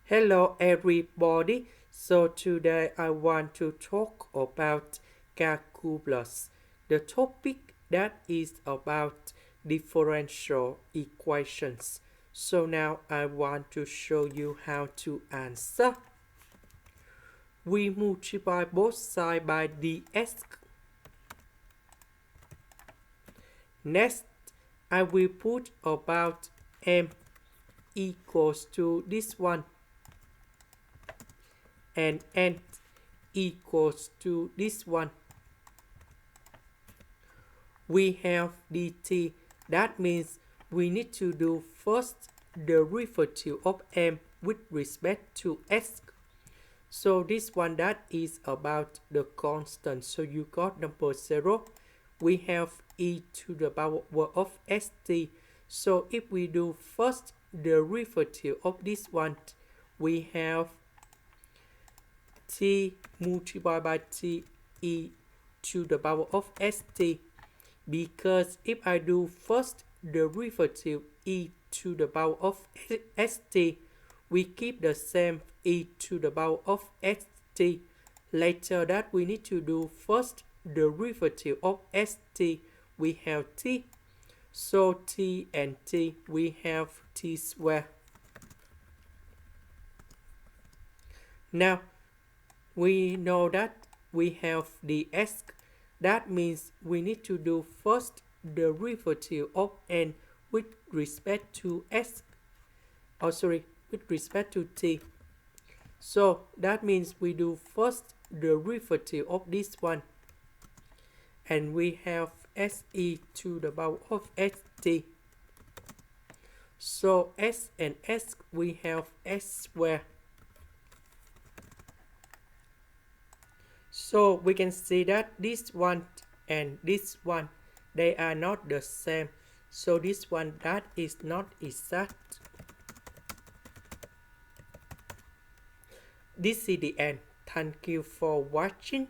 Hello everybody. So today I want to talk about calculus. The topic that is about differential equations. So now I want to show you how to answer. We multiply both sides by dx. Next, I will put about m equals to this one and n equals to this one. We have dt. That means we need to do first derivative of m with respect to s. So this one that is about the constant. So you got number 0. We have e to the power of st. So if we do first derivative of this one, we have t multiplied by t e to the power of st. Because if I do first derivative e to the power of st, we keep the same e to the power of st. Later that we need to do first derivative of st, we have t. So t and t, we have t squared. Now, we know that we have dx. That means we need to do first derivative of n with respect to s. With respect to t. So that means we do first derivative of this one. And we have se to the power of st. So s and s, we have s squared. So we can see that this one and this one, they are not the same. So this one that is not exact. This is the end. Thank you for watching.